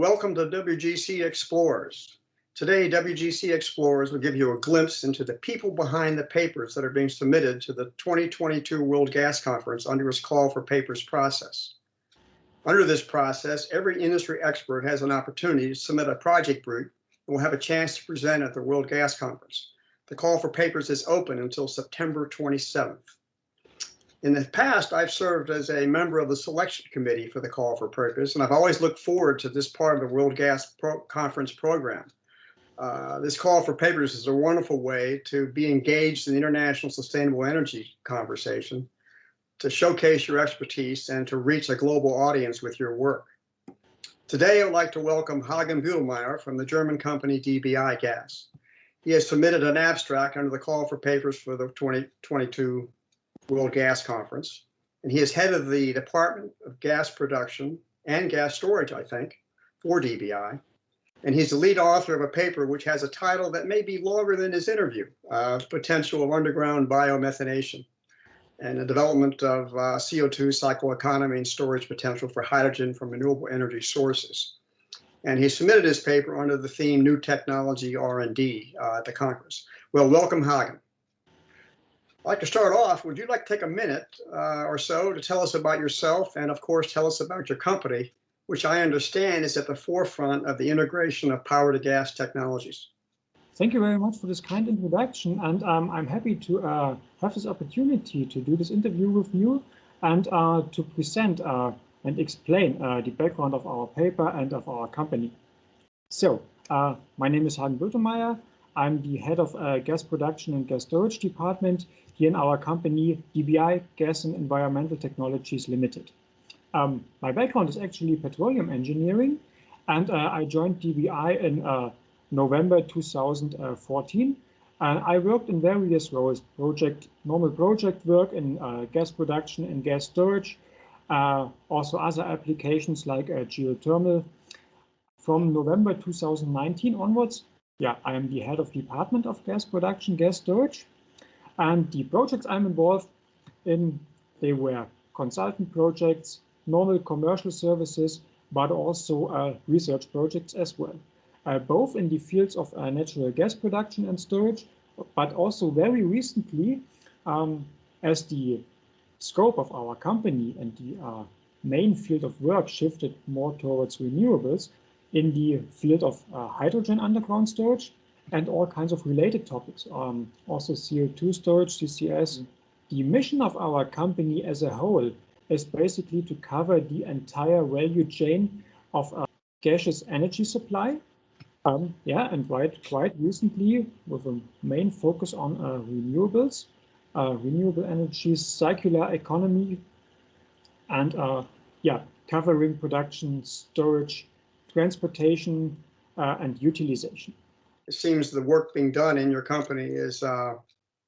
welcome to WGC Explorers. Today, WGC Explorers will give you a glimpse into the people behind the papers that are being submitted to the 2022 World Gas Conference under its call for papers process. Under this process, every industry expert has an opportunity to submit a project brief and will have a chance to present at the World Gas Conference. The call for papers is open until September 27th. In the past, I've served as a member of the selection committee for the call for papers, and I've always looked forward to this part of the World Gas Conference program. This call for papers is a wonderful way to be engaged in the international sustainable energy conversation, to showcase your expertise, and to reach a global audience with your work. Today, I'd like to welcome Hagen Bültemeier from the German company DBI Gas. He has submitted an abstract under the call for papers for the 2022 World Gas Conference, and he is head of the Department of Gas Production and Gas Storage, I think, for DBI. And he's the lead author of a paper which has a title that may be longer than his interview, Potential of Underground Biomethanation and the Development of CO2 Cycle Economy and Storage Potential for Hydrogen from Renewable Energy Sources. And he submitted his paper under the theme New Technology R&D at the Congress. Well, welcome, Hagen. I'd like to start off, would you like to take a minute or so to tell us about yourself and, of course, tell us about your company, which I understand is at the forefront of the integration of power-to-gas technologies? Thank you very much for this kind introduction, and I'm happy to have this opportunity to do this interview with you and to present and explain the background of our paper and of our company. So, my name is Hagen Bültemeier. I'm the head of gas production and gas storage department here in our company, DBI Gas and Environmental Technologies Limited. My background is actually petroleum engineering, and I joined DBI in November 2014. I worked in various roles, normal project work in gas production and gas storage, also other applications like geothermal. From November 2019 onwards, I am the head of Department of Gas Production, Gas Storage, and the projects I'm involved in, they were consultant projects, normal commercial services, but also research projects as well, both in the fields of natural gas production and storage, but also very recently, as the scope of our company and the main field of work shifted more towards renewables, in the field of hydrogen underground storage and all kinds of related topics, also CO2 storage, CCS. The mission of our company as a whole is basically to cover the entire value chain of gaseous energy supply. And quite recently, with a main focus on renewables, renewable energies, circular economy, and covering production, storage, transportation, and utilization. It seems the work being done in your company is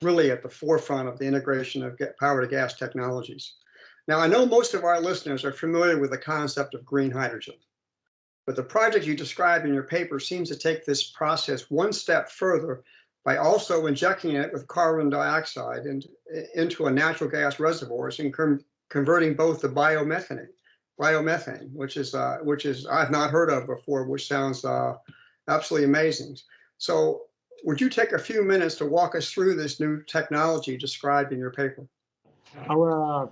really at the forefront of the integration of power-to-gas technologies. Now, I know most of our listeners are familiar with the concept of green hydrogen, but the project you describe in your paper seems to take this process one step further by also injecting it with carbon dioxide into a natural gas reservoirs and converting both the biomethane, which is I've not heard of before, which sounds absolutely amazing. So would you take a few minutes to walk us through this new technology described in your paper? Our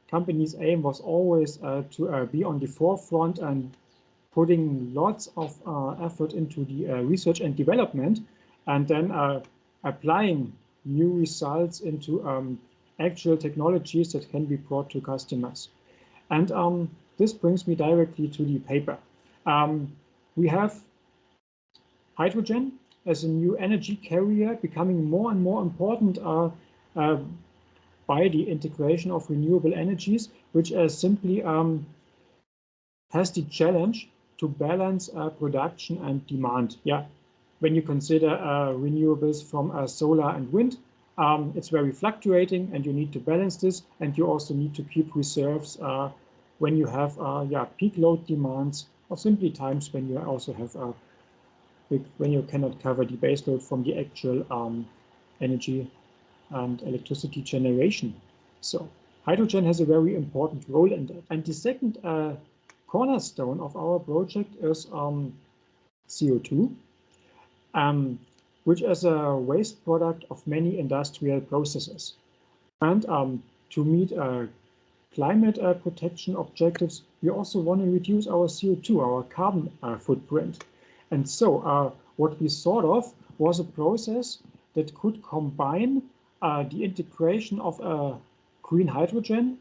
company's aim was always to be on the forefront and putting lots of effort into the research and development, and then applying new results into actual technologies that can be brought to customers. And this brings me directly to the paper. We have hydrogen as a new energy carrier becoming more and more important by the integration of renewable energies, which simply has the challenge to balance production and demand. When you consider renewables from solar and wind, it's very fluctuating, and you need to balance this, and you also need to keep reserves when you have peak load demands, or simply times when you also have when you cannot cover the base load from the actual energy and electricity generation. So hydrogen has a very important role in that. And the second cornerstone of our project is CO2, which is a waste product of many industrial processes. And to meet climate protection objectives, we also want to reduce our CO2, our carbon footprint. And so what we thought of was a process that could combine the integration of green hydrogen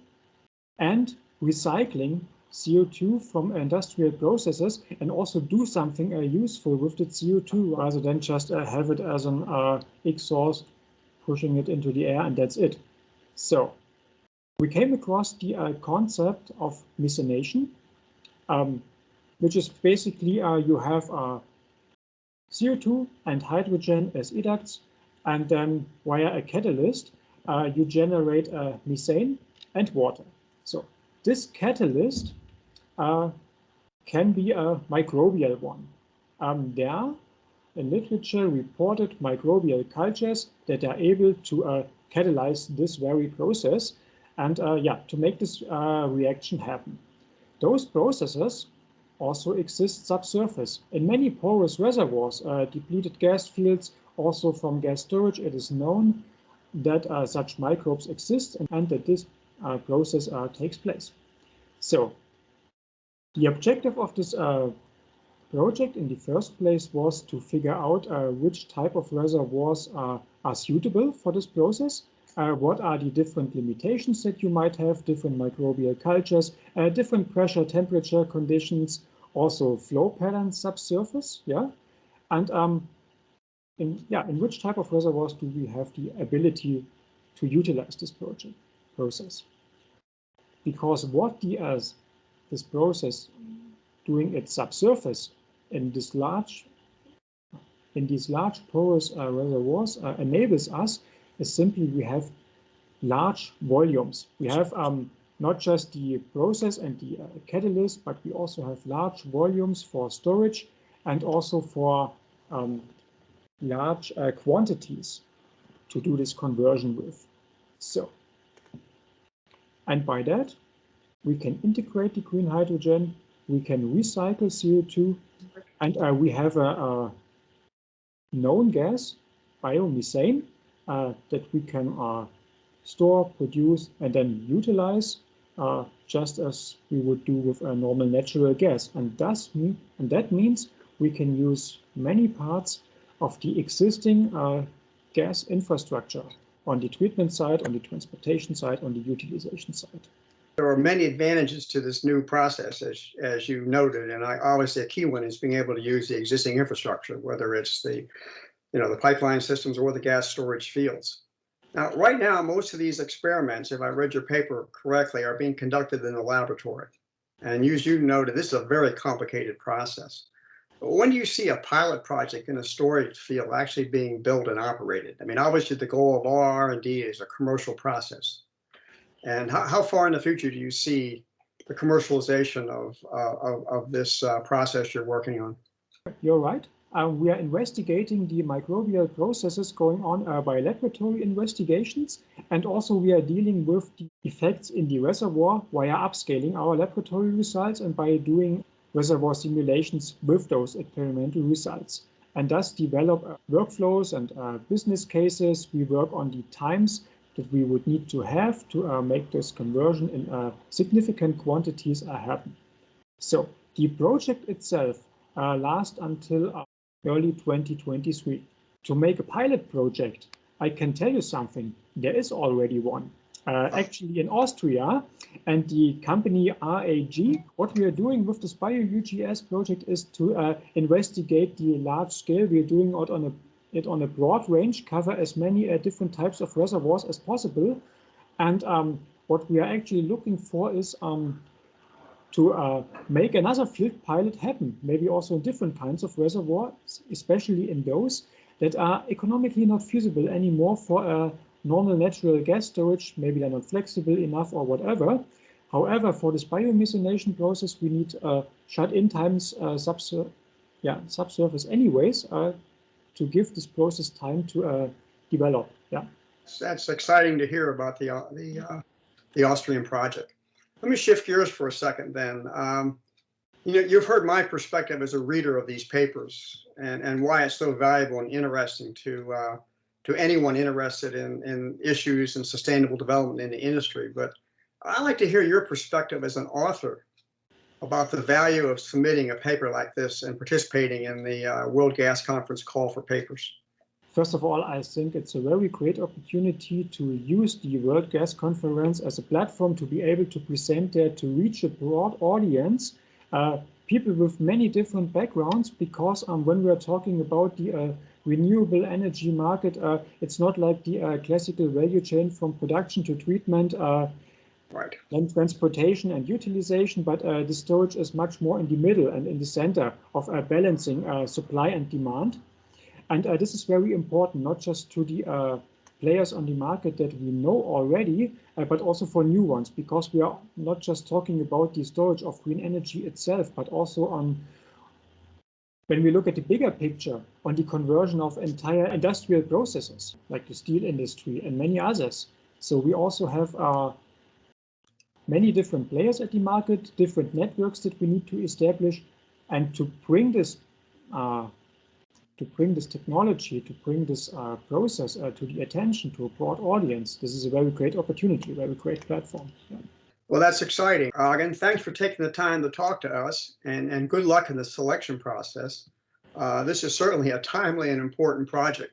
and recycling CO2 from industrial processes, and also do something useful with the CO2 rather than just have it as an exhaust, pushing it into the air, and that's it. So we came across the concept of methanation, which is basically you have CO2 and hydrogen as educts, and then via a catalyst, you generate methane and water. So this catalyst can be a microbial one. There are in literature reported microbial cultures that are able to catalyze this very process and to make this reaction happen. Those processes also exist subsurface. In many porous reservoirs, depleted gas fields, also from gas storage, it is known that such microbes exist and that this process takes place. So the objective of this project in the first place was to figure out which type of reservoirs are suitable for this process. What are the different limitations that you might have, different microbial cultures, different pressure, temperature conditions, also flow patterns subsurface, and in which type of reservoirs do we have the ability to utilize this process? Because what this process doing its subsurface in these large porous reservoirs enables us is simply we have large volumes. We have not just the process and the catalyst, but we also have large volumes for storage and also for large quantities to do this conversion with. So, and by that, we can integrate the green hydrogen, we can recycle CO2, and we have a known gas, biomethane, that we can store, produce, and then utilize, just as we would do with a normal natural gas. And that means we can use many parts of the existing gas infrastructure on the treatment side, on the transportation side, on the utilization side. There are many advantages to this new process, as you noted, and obviously a key one is being able to use the existing infrastructure, whether it's the pipeline systems or the gas storage fields. Now, right now, most of these experiments, if I read your paper correctly, are being conducted in the laboratory. And as you noted, this is a very complicated process. But when do you see a pilot project in a storage field actually being built and operated? I mean, obviously the goal of all R&D is a commercial process. And how far in the future do you see the commercialization of this process you're working on? You're right. We are investigating the microbial processes going on by laboratory investigations, and also we are dealing with the effects in the reservoir via upscaling our laboratory results and by doing reservoir simulations with those experimental results, and thus develop workflows and business cases. We work on the times that we would need to have to make this conversion in significant quantities happen. So the project itself lasts until early 2023. To make a pilot project, I can tell you something, there is already one. Actually in Austria, and the company RAG, what we are doing with this BioUGS project is to investigate the large scale. We are doing it on a broad range, cover as many different types of reservoirs as possible. And what we are actually looking for is to make another field pilot happen, maybe also in different kinds of reservoirs, especially in those that are economically not feasible anymore for a normal natural gas storage. Maybe they're not flexible enough or whatever. However, for this biomethanation process, we need shut-in times subsurface anyways to give this process time to develop. Yeah, that's exciting to hear about the Austrian project. Let me shift gears for a second then. You know, you've heard my perspective as a reader of these papers and why it's so valuable and interesting to anyone interested in issues and sustainable development in the industry. But I'd like to hear your perspective as an author about the value of submitting a paper like this and participating in the World Gas Conference call for papers. First of all, I think it's a very great opportunity to use the World Gas Conference as a platform to be able to present there to reach a broad audience, people with many different backgrounds, because when we're talking about the renewable energy market, it's not like the classical value chain from production to treatment, Right. then transportation and utilization, but the storage is much more in the middle and in the center of balancing supply and demand. And this is very important, not just to the players on the market that we know already, but also for new ones, because we are not just talking about the storage of green energy itself, but also on, when we look at the bigger picture, on the conversion of entire industrial processes, like the steel industry and many others. So we also have many different players at the market, different networks that we need to establish, and to bring this technology, to bring this process to the attention to a broad audience. This is a very great opportunity, a very great platform. Yeah. Well, that's exciting. Hagen, thanks for taking the time to talk to us, and good luck in the selection process. This is certainly a timely and important project.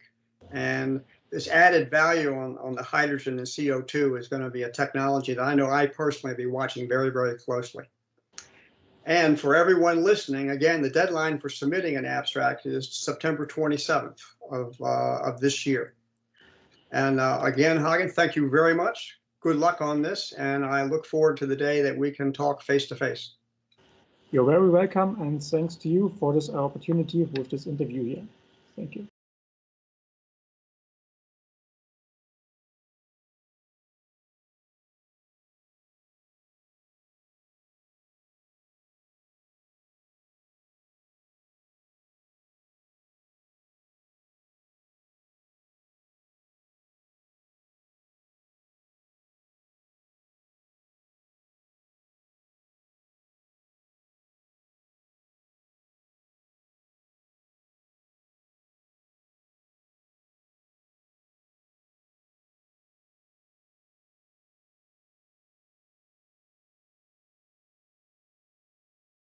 And this added value on the hydrogen and CO2 is going to be a technology that I know I personally be watching very, very closely. And for everyone listening, again, the deadline for submitting an abstract is September 27th of this year. And again, Hagen, thank you very much. Good luck on this, and I look forward to the day that we can talk face to face. You're very welcome, and thanks to you for this opportunity with this interview here. Thank you.